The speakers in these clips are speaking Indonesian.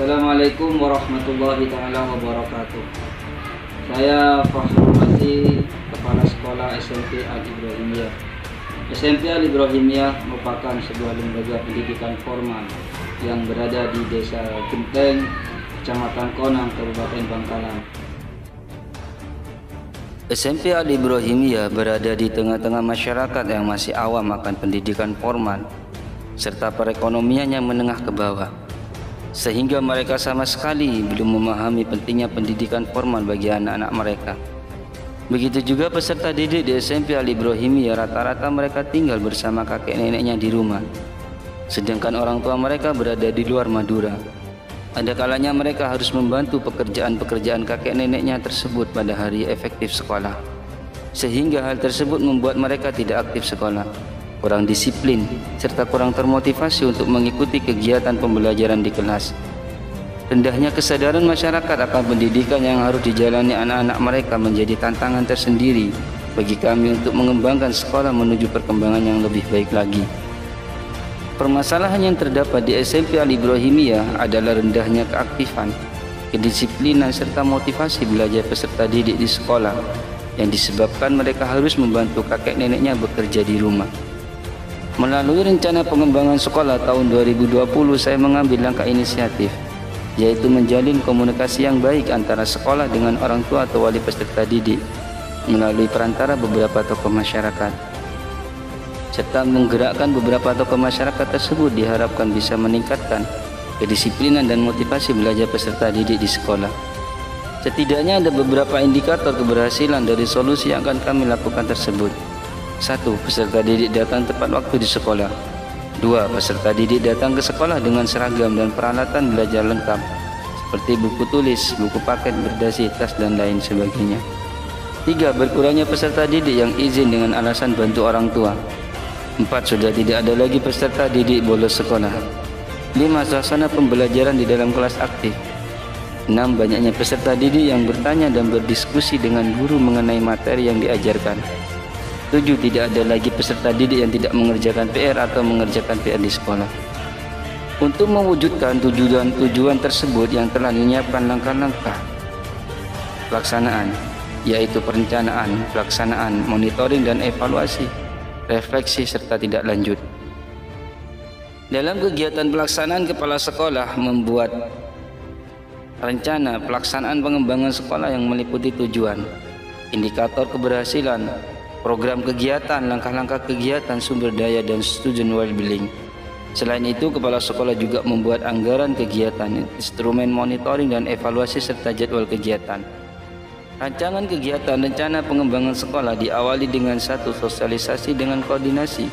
Assalamualaikum warahmatullahi taala wabarakatuh. Saya Fakhrul Masih, Kepala Sekolah SMP Al-Ibrahimiyah. SMP Al-Ibrahimiyah merupakan sebuah lembaga pendidikan formal yang berada di Desa Genteng, Kecamatan Konang, Kabupaten Bangkalan. SMP Al-Ibrahimiyah berada di tengah-tengah masyarakat yang masih awam akan pendidikan formal serta perekonomiannya menengah ke bawah, sehingga mereka sama sekali belum memahami pentingnya pendidikan formal bagi anak-anak mereka. Begitu juga peserta didik di SMP Al-Ibrahimiyah, rata-rata mereka tinggal bersama kakek neneknya di rumah, sedangkan orang tua mereka berada di luar Madura. Ada kalanya mereka harus membantu pekerjaan-pekerjaan kakek neneknya tersebut pada hari efektif sekolah, sehingga hal tersebut membuat mereka tidak aktif sekolah, kurang disiplin, serta kurang termotivasi untuk mengikuti kegiatan pembelajaran di kelas. Rendahnya kesadaran masyarakat akan pendidikan yang harus dijalani anak-anak mereka menjadi tantangan tersendiri bagi kami untuk mengembangkan sekolah menuju perkembangan yang lebih baik lagi. Permasalahan yang terdapat di SMP Al-Ibrahimiyah adalah rendahnya keaktifan, kedisiplinan, serta motivasi belajar peserta didik di sekolah yang disebabkan mereka harus membantu kakek neneknya bekerja di rumah. Melalui rencana pengembangan sekolah tahun 2020, saya mengambil langkah inisiatif, yaitu menjalin komunikasi yang baik antara sekolah dengan orang tua atau wali peserta didik melalui perantara beberapa tokoh masyarakat, serta menggerakkan beberapa tokoh masyarakat tersebut diharapkan bisa meningkatkan kedisiplinan dan motivasi belajar peserta didik di sekolah. Setidaknya ada beberapa indikator keberhasilan dari solusi yang akan kami lakukan tersebut. 1. Peserta didik datang tepat waktu di sekolah. 2. Peserta didik datang ke sekolah dengan seragam dan peralatan belajar lengkap seperti buku tulis, buku paket, berdasi, tas, dan lain sebagainya. 3. Berkurangnya peserta didik yang izin dengan alasan bantu orang tua. 4. Sudah tidak ada lagi peserta didik bolos sekolah. 5. Suasana pembelajaran di dalam kelas aktif. 6. Banyaknya peserta didik yang bertanya dan berdiskusi dengan guru mengenai materi yang diajarkan. 7. Tidak ada lagi peserta didik yang tidak mengerjakan PR atau mengerjakan PR di sekolah. Untuk mewujudkan tujuan tersebut yang telah menyiapkan langkah-langkah pelaksanaan, yaitu perencanaan, pelaksanaan, monitoring dan evaluasi, refleksi, serta tidak lanjut. Dalam kegiatan pelaksanaan, kepala sekolah membuat rencana pelaksanaan pengembangan sekolah yang meliputi tujuan, indikator keberhasilan, program kegiatan, langkah-langkah kegiatan, sumber daya, dan student well-being. Selain itu, kepala sekolah juga membuat anggaran kegiatan, instrumen monitoring dan evaluasi, serta jadwal kegiatan. Rancangan kegiatan rencana pengembangan sekolah diawali dengan 1. Sosialisasi dengan koordinasi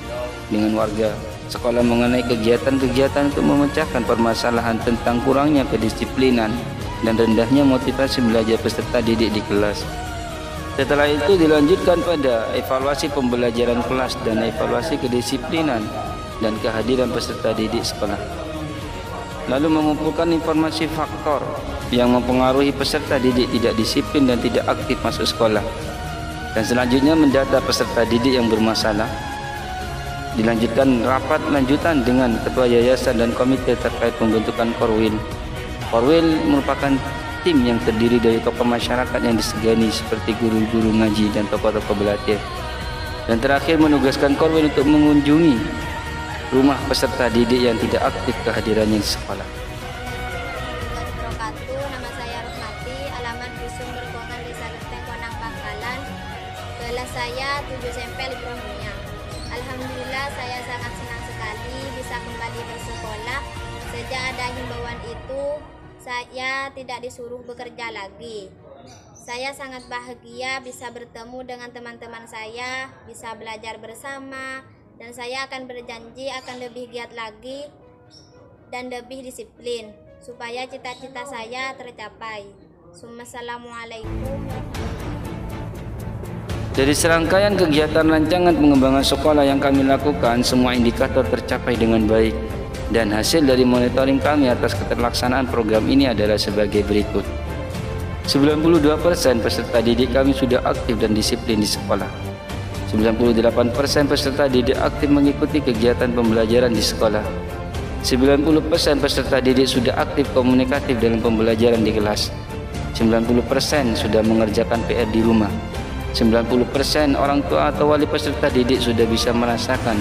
dengan warga sekolah mengenai kegiatan-kegiatan untuk memecahkan permasalahan tentang kurangnya kedisiplinan dan rendahnya motivasi belajar peserta didik di kelas. Setelah itu dilanjutkan pada evaluasi pembelajaran kelas dan evaluasi kedisiplinan dan kehadiran peserta didik sekolah. Lalu mengumpulkan informasi faktor yang mempengaruhi peserta didik tidak disiplin dan tidak aktif masuk sekolah. Dan selanjutnya mendata peserta didik yang bermasalah. Dilanjutkan rapat lanjutan dengan ketua yayasan dan komite terkait pembentukan Korwil. Korwil merupakan tim yang terdiri dari tokoh masyarakat yang disegani seperti guru-guru ngaji dan tokoh-tokoh belajar. Dan terakhir menugaskan Korwil untuk mengunjungi rumah peserta didik yang tidak aktif kehadirannya di sekolah. Nama saya Rosmati, alamat Dusun Berkongan, Desa Genteng, Konang, Bangkalan. Kelas saya 7 SMP Al-Ibrahimiyah. Alhamdulillah, saya sangat senang sekali bisa kembali bersekolah. Sejak ada himbauan itu, saya tidak disuruh bekerja lagi. Saya sangat bahagia bisa bertemu dengan teman-teman saya, bisa belajar bersama, dan saya akan berjanji akan lebih giat lagi dan lebih disiplin supaya cita-cita saya tercapai. Assalamualaikum. Dari serangkaian kegiatan rancangan pengembangan sekolah yang kami lakukan, semua indikator tercapai dengan baik. Dan hasil dari monitoring kami atas keterlaksanaan program ini adalah sebagai berikut. 92% peserta didik kami sudah aktif dan disiplin di sekolah. 98% peserta didik aktif mengikuti kegiatan pembelajaran di sekolah. 90% peserta didik sudah aktif komunikatif dalam pembelajaran di kelas. 90% sudah mengerjakan PR di rumah. 90% orang tua atau wali peserta didik sudah bisa merasakan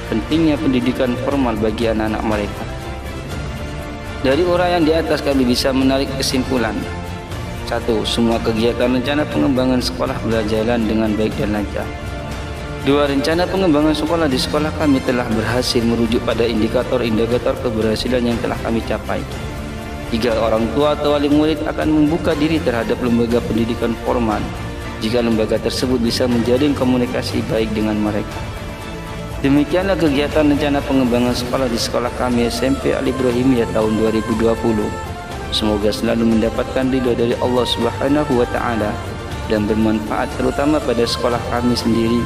pentingnya pendidikan formal bagi anak-anak mereka. Dari uraian di atas kami bisa menarik kesimpulan. 1. Semua kegiatan rencana pengembangan sekolah berjalan dengan baik dan lancar. 2. Rencana pengembangan sekolah di sekolah kami telah berhasil merujuk pada indikator-indikator keberhasilan yang telah kami capai. 3. Orang tua atau wali murid akan membuka diri terhadap lembaga pendidikan formal jika lembaga tersebut bisa menjalin komunikasi baik dengan mereka. Demikianlah kegiatan rencana pengembangan sekolah di sekolah kami SMP Al-Ibrahimiyah tahun 2020. Semoga selalu mendapatkan ridho dari Allah Subhanahu wa taala dan bermanfaat terutama pada sekolah kami sendiri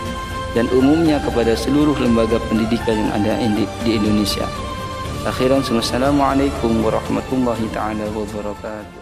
dan umumnya kepada seluruh lembaga pendidikan yang ada di Indonesia. Akhiran, wassalamualaikum warahmatullahi taala wabarakatuh.